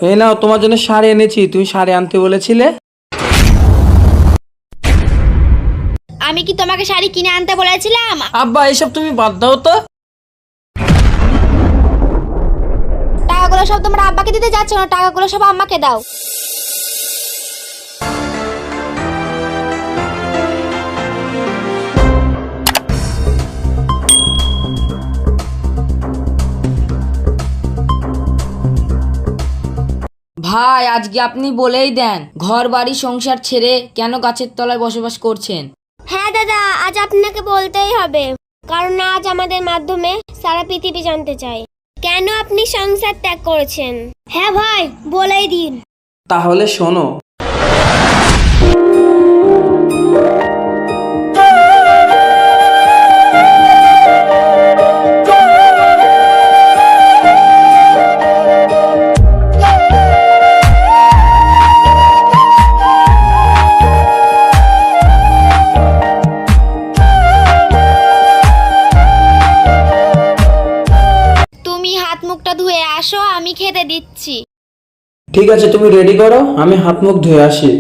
এই নাও তোমার জন্য শাড়ি এনেছি, তুমি শাড়ি আনতে বলেছিলে। আমি কি তোমাকে শাড়ি কিনে আনতে বলেছিলাম? আব্বা এসব তুমি বাদ দাও তো। টাকাগুলো সব তোমার আব্বাকে দিতে যাচ্ছ না, টাকাগুলো সব আম্মাকে দাও। ভাই আজকে আপনি বলেই দেন, ঘর বাড়ি সংসার ছেড়ে কেন গাছের তলায় বসবাস করছেন? হ্যাঁ দাদা, আজ আপনাকে বলতেই হবে, কারণ আজ আমাদের মাধ্যমে সারা পৃথিবী জানতে চায় কেন আপনি সংসার ত্যাগ করেছেন। হ্যাঁ ভাই, বলেই দিন। তাহলে শোনো। তুমি হাত মুখটা ধুয়ে আসো, আমি খেতে দিচ্ছি। ঠিক আছে, তুমি রেডি করো, আমি হাত মুখ ধুয়ে আসি।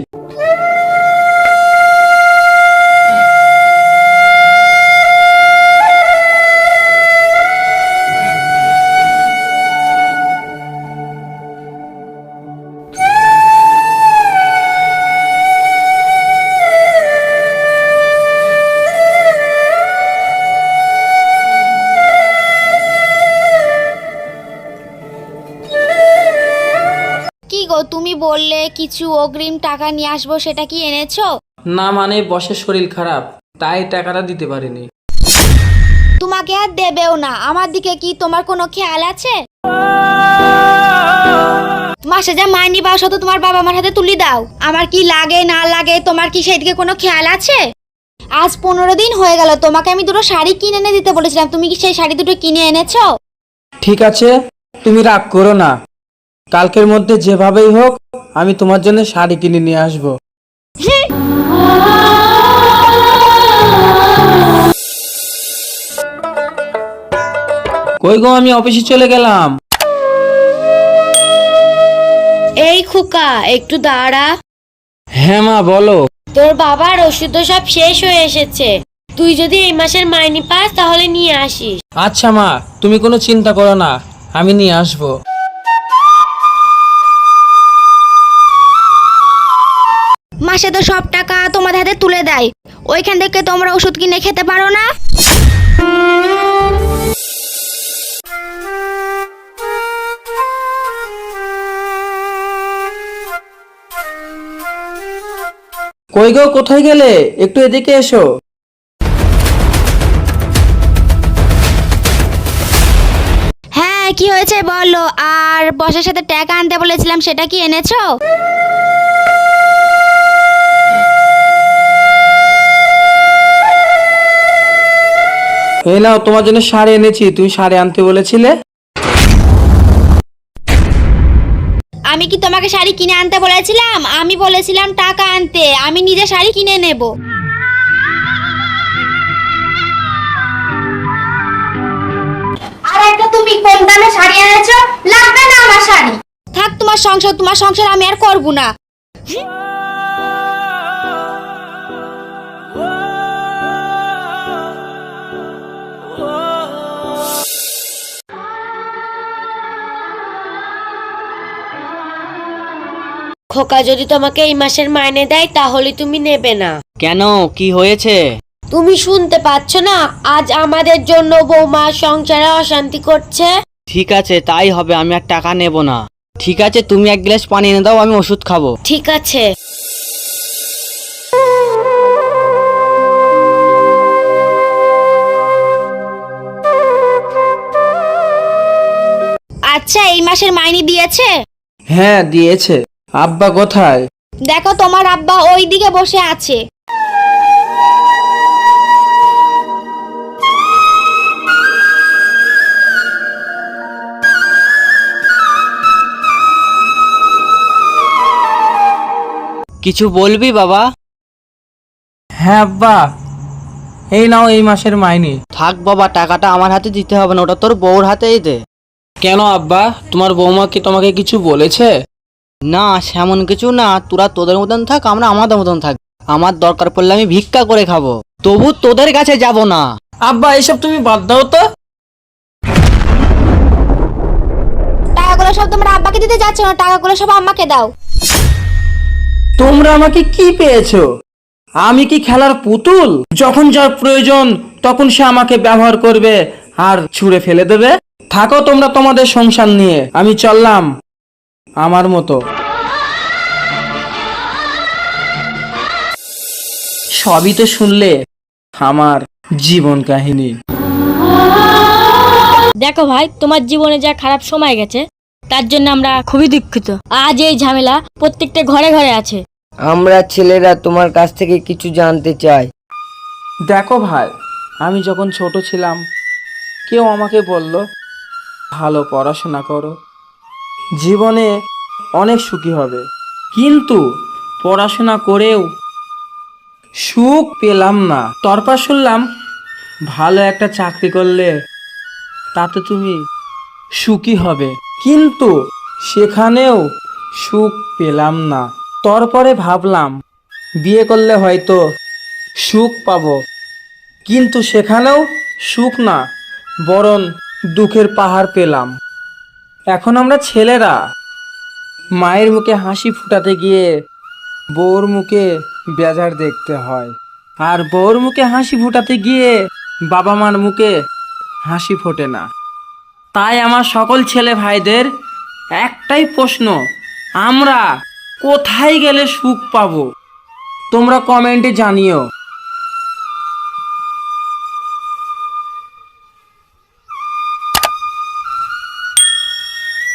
কি গো, তুমি বললে কিছু অগ্রিম টাকা নিয়ে আসবো, সেটা কি এনেছো? না মানে বসের শরীর খারাপ, তাই টাকাটা দিতে পারিনি। তোমাকে আর দেবেও না, আমার দিকে কি তোমার কোনো খেয়াল আছে? মাসে যা মাইনি পাও তো তোমার বাবা আমার হাতে তুলি দাও। আমার কি লাগে না লাগে তোমার কি সেই দিকে কোনো খেয়াল আছে? আজ 15 দিন হয়ে গেল, তোমাকে আমি দুটো শাড়ি কিনে এনে দিতে বলেছিলাম, তুমি কি সেই শাড়ি দুটো কিনে এনেছো? ঠিক আছে, তুমি রাগ করো না, কালকের মধ্যে যেভাবেই হোক আমি তোমার জন্য শাড়ি কিনে নিয়ে আসবো। কই গো, আমি অফিসে চলে গেলাম। এই খোকা, একটু দাঁড়া। হ্যাঁ মা বলো। তোর বাবার ওষুধ তো সব শেষ হয়ে এসেছে, তুই যদি এই মাসের মাইনে পাস তাহলে নিয়ে আসিস। আচ্ছা মা, তুমি কোনো চিন্তা করো না, আমি নিয়ে আসবো। মাসে তো সব টাকা তোমাদের হাতে তুলে দেয়, ওইখান থেকে তোমরা ওষুধ কিনে খেতে পারো না? কই গো, কোথায় গেলে? একটু এদিকে এসো। হ্যাঁ, কি হয়েছে বলো। আর বসের সাথে টাকা আনতে বলেছিলাম, সেটা কি এনেছো? এই নাও তোমার জন্য শাড়ি এনেছি, তুমি শাড়ি আনতে বলেছিলে। আমি কি তোমাকে শাড়ি কিনে আনতে বলেছিলাম? আমি বলেছিলাম টাকা আনতে, আমি নিজে শাড়ি কিনে নেব। আর একটা তুমি কম দামে শাড়ি এনেছো, লাগবে না আমার শাড়ি। থাক, তোমার সংসার আমি আর করব না। খোকা যদি তোমাকে এই মাসের মাইনে দেয় তাহলে তুমি নেবে না। কেন, কি হয়েছে? তুমি শুনতে পাচ্ছ না, আজ আমাদের জন্য বৌমা সংসারে অশান্তি করছে। ঠিক আছে, তাই হবে, আমি আর টাকা নেব না। ঠিক আছে, তুমি এক গ্লাস পানি এনে দাও, আমি ওষুধ খাবো। ঠিক আছে। আচ্ছা, এই মাসের মাইনে দিয়েছে? হ্যাঁ দিয়েছে। আব্বা কোথায়? দেখো, তোমার আব্বা ওই দিকে বসে আছে। কিছু বলবি বাবা? হ্যাঁ আব্বা, এই নাও এই মাসের মাইনে। থাক বাবা, টাকাটা আমার হাতে দিতে হবে না, ওটা তোর বউর হাতেই দে। কেন আব্বা, তোমার বৌমা কি তোমাকে কিছু বলেছে? না সেমন কিছু না, তোরা তোদের মতন থাক, আমরা আমাদের মতন থাক। আমার দরকার পড়লে আমি ভিক্ষা করে খাবো, তবু তোদের কাছে যাব না। আব্বা এসব তুমি বাদ দাও তো। টাকাগুলো সব তোমরা আব্বাকে দিতে যাচ্ছ না, টাকাগুলো সব আম্মাকে দাও। তোমরা আমাকে কি পেয়েছো? আমি কি খেলার পুতুল? যখন যার প্রয়োজন তখন সে আমাকে ব্যবহার করবে আর ছুঁড়ে ফেলে দেবে। থাকো তোমরা তোমাদের সংসার নিয়ে, আমি চললাম আমার মতো। সবই তো শুনলে আমার জীবন কাহিনী। দেখো ভাই, তোমার জীবনে যা খারাপ সময় গেছে তার জন্য আমরা খুবই দুঃখিত। আজ এই ঝামেলা প্রত্যেকটা ঘরে ঘরে আছে। আমরা ছেলেরা তোমার কাছ থেকে কিছু জানতে চাই। দেখো ভাই, আমি যখন ছোট ছিলাম কেউ আমাকে বলল ভালো পড়াশোনা করো, জীবনে অনেক সুখী হবে। কিন্তু পড়াশোনা করেও সুখ পেলাম না। তারপর শুনলাম ভালো একটা চাকরি করলে তাতে তুমি সুখী হবে, কিন্তু সেখানেও সুখ পেলাম না। তারপরে ভাবলাম বিয়ে করলে হয়তো সুখ পাবো, কিন্তু সেখানেও সুখ না, বরং দুঃখের পাহাড় পেলাম। এখন আমরা ছেলেরা মায়ের মুখে হাসি ফুটাতে গিয়ে বউর মুখে বেজার দেখতে হয়, আর বউর মুখে হাসি ফুটাতে গিয়ে বাবা মার মুখে হাসি ফোটে না। তাই আমার সকল ছেলে ভাইদের একটাই প্রশ্ন, আমরা কোথায় গেলে সুখ পাবো? তোমরা কমেন্টে জানিও।